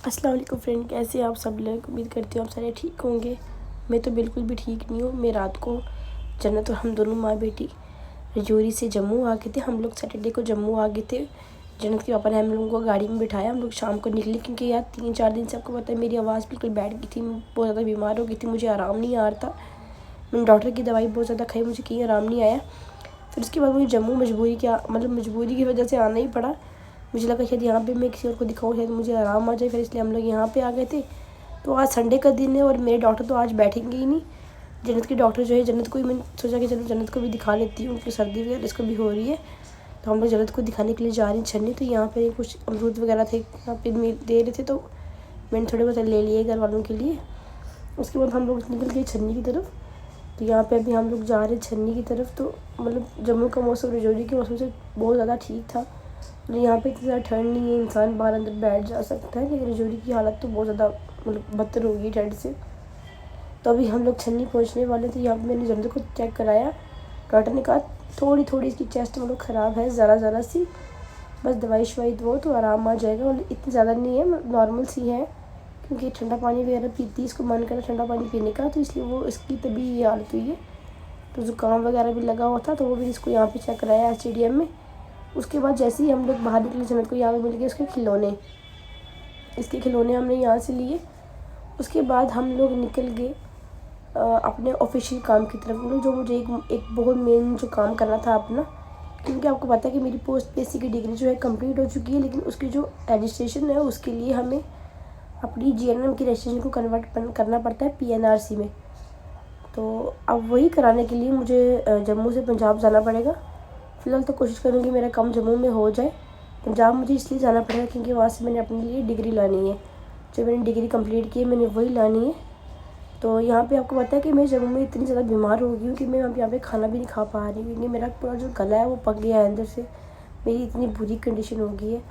अस्सलाम वालेकुम फ्रेंड, कैसे हैं आप सब लोग। उम्मीद करती हूँ आप सारे ठीक होंगे। मैं तो बिल्कुल भी ठीक नहीं हूँ। मैं रात को जन्नत और हम दोनों माँ बेटी रजौरी से जम्मू आ गए थे। हम लोग सैटरडे को जम्मू आ गए थे। जन्नत के पापा ने हम लोगों को गाड़ी में बिठाया। हम लोग शाम को निकले क्योंकि यार 3-4 दिन से आपको पता है मेरी आवाज़ बिल्कुल बैठ गई थी। बहुत ज़्यादा बीमार हो गई थी, मुझे आराम नहीं आ रहा था। मैंने डॉक्टर की दवाई बहुत ज़्यादा खाई, मुझे कहीं आराम नहीं आया। फिर उसके बाद मुझे जम्मू मजबूरी की वजह से आना ही पड़ा। मुझे लगा शायद यहाँ पे मैं किसी और को दिखाऊँ, शायद मुझे आराम आ जाए, फिर इसलिए हम लोग यहाँ पे आ गए थे। तो आज संडे का दिन है और मेरे डॉक्टर तो आज बैठेंगे ही नहीं। जन्नत के डॉक्टर जो है, जन्नत को ही मैंने सोचा कि चलो जन्नत को भी दिखा लेती हूँ क्योंकि सर्दी वगैरह इसको भी हो रही है। तो हम लोग जन्नत को दिखाने के लिए जा रहे हैं छन्नी। तो यहाँ पे कुछ अमरूद वगैरह थे, यहाँ पे दे रहे थे, तो मैंने थोड़े बहुत ले लिए घर वालों के लिए। उसके बाद हम लोग निकल गए छन्नी की तरफ। तो यहाँ पे अभी हम लोग जा रहे हैं छन्नी की तरफ। तो जम्मू का मौसम रजौरी के मौसम से बहुत ज़्यादा ठीक था। यहाँ पे इतनी ज़्यादा ठंड नहीं है, इंसान बाहर अंदर बैठ जा सकता है। लेकिन रजौरी की हालत तो बहुत ज़्यादा बदतर हो गई ठंड से। तो अभी हम लोग छन्नी पहुँचने वाले थे। यहाँ पे मैंने जन्नत को चेक कराया। डॉक्टर ने कहा थोड़ी इसकी चेस्ट ख़राब है, ज़रा सी, बस दवाई शवाई दो तो आराम आ जाएगा। और इतनी ज़्यादा नहीं है, नॉर्मल सी है, क्योंकि ठंडा पानी वगैरह पीती है, इसको मन करा ठंडा पानी पीने का, तो इसलिए वो इसकी तभी ये हालत हुई है। तो ज़ुकाम वगैरह भी लगा हुआ था, तो वो भी इसको यहाँ पे चेक कराया स्टेडियम में। उसके बाद जैसे ही हम लोग बाहर निकले, जन्नत को यहाँ पे मिल गए इसके खिलौने हमने यहाँ से लिए। उसके बाद हम लोग निकल गए अपने ऑफिशियल काम की तरफ। जो मुझे एक बहुत मेन जो काम करना था अपना, क्योंकि आपको पता है कि मेरी पोस्ट पीएससी की डिग्री जो है कंप्लीट हो चुकी है, लेकिन उसकी जो रजिस्ट्रेशन है उसके लिए हमें अपनी जीएनएम की रजिस्ट्रेशन को कन्वर्ट करना पड़ता है पीएनआरसी में। तो अब वही कराने के लिए मुझे जम्मू से पंजाब जाना पड़ेगा। फ़िलहाल तो कोशिश करूँगी मेरा काम जम्मू में हो जाए। पंजाब मुझे इसलिए जाना पड़ेगा क्योंकि वहाँ से मैंने अपने लिए डिग्री लानी है। जो मैंने डिग्री कंप्लीट की है मैंने वही लानी है। तो यहाँ पे आपको पता है कि मैं जम्मू में इतनी ज़्यादा बीमार हो गई हूँ कि मैं यहाँ पे खाना भी नहीं खा पा रही हूँ, क्योंकि मेरा पूरा जो गला है वो पक गया है अंदर से। मेरी इतनी बुरी कंडीशन हो गई है।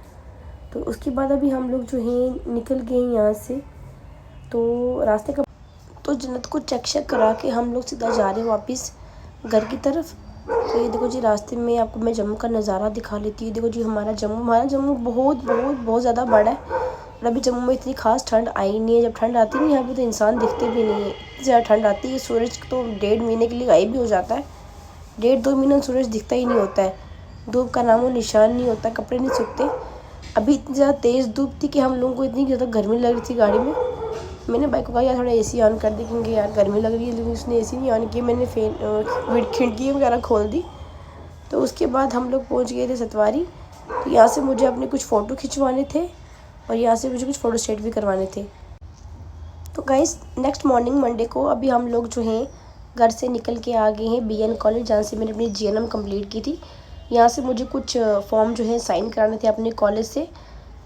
तो उसके बाद अभी हम लोग जो हैं निकल गए हैं यहाँ से। तो रास्ते का तो जन्नत को चेक करा के हम लोग सीधा जा रहे हैं वापस घर की तरफ। तो ये देखो जी, रास्ते में आपको मैं जम्मू का नज़ारा दिखा लेती हूँ। देखो जी, हमारा जम्मू बहुत ज़्यादा बड़ा है। और अभी जम्मू में इतनी खास ठंड आई नहीं है। जब ठंड आती है ना यहाँ पे तो इंसान दिखते भी नहीं है, इतनी ज़्यादा ठंड आती है। सूरज तो 1.5 महीने के लिए गायब भी हो जाता है। 1.5-2 महीने सूरज दिखता ही नहीं होता है। धूप का नामो निशान नहीं होता, कपड़े नहीं सूखते। अभी इतनी ज़्यादा तेज़ धूप थी कि हम लोगों को इतनी ज़्यादा गर्मी लग रही थी गाड़ी में। मैंने बाइक को कहा यार थोड़ा एसी ऑन कर दी, क्योंकि यार गर्मी लग रही है, लेकिन उसने एसी नहीं ऑन किया। मैंने खिड़की वगैरह खोल दी। तो उसके बाद हम लोग पहुंच गए थे सतवारी। तो यहाँ से मुझे अपने कुछ फ़ोटो खिंचवाने थे और यहाँ से मुझे कुछ फ़ोटो स्टेट भी करवाने थे। तो गाइस, नेक्स्ट मॉर्निंग मंडे को अभी हम लोग जो हैं घर से निकल के आ गए हैं बीएन कॉलेज, जहाँ से मैंने अपनी जीएनएम कंप्लीट की थी। यहाँ से मुझे कुछ फॉर्म जो है साइन कराने थे अपने कॉलेज से।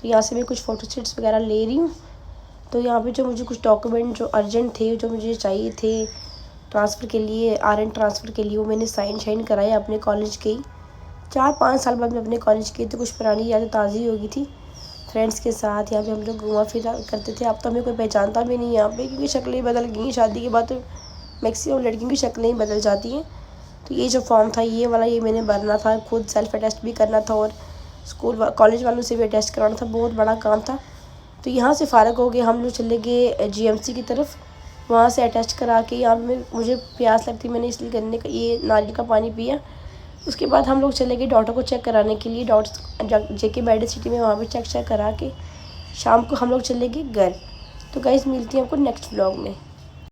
तो यहाँ से मैं कुछ फ़ोटो स्टेट्स वगैरह ले रही हूँ। तो यहाँ पे जो मुझे कुछ डॉक्यूमेंट जो अर्जेंट थे, जो मुझे चाहिए थे ट्रांसफ़र के लिए, आरएन ट्रांसफ़र के लिए, वो मैंने साइन कराए अपने कॉलेज के ही। 4-5 साल बाद मैं अपने कॉलेज की, तो कुछ पुरानी यादें ताज़ी हो गई थी फ्रेंड्स के साथ। यहाँ पे हम लोग घूमा फिरा करते थे। अब तो हमें कोई पहचानता भी नहीं यहाँ पे, क्योंकि शक्लें बदल गई। शादी के बाद तो मैक्सिमम लड़कियों की शक्लें ही बदल जाती हैं। तो ये जो फॉर्म था ये वाला, ये मैंने भरना था, खुद सेल्फ अटेस्ट भी करना था और कॉलेज वालों से भी अटेस्ट कराना था। बहुत बड़ा काम था। तो यहाँ से फ़ारग हो गए, हम लोग चले गए जीएमसी की तरफ। वहाँ से अटेस्ट करा के, यहाँ पे मुझे प्यास लगती, मैंने इसलिए गन्ने का ये नारियल का पानी पिया। उसके बाद हम लोग चले गए डॉक्टर को चेक कराने के लिए, डॉक्टर जेके मेडिसिटी में। वहाँ पे चेक करा के शाम को हम लोग चले गए घर। तो गाइस, मिलती हैं आपको नेक्स्ट व्लॉग में।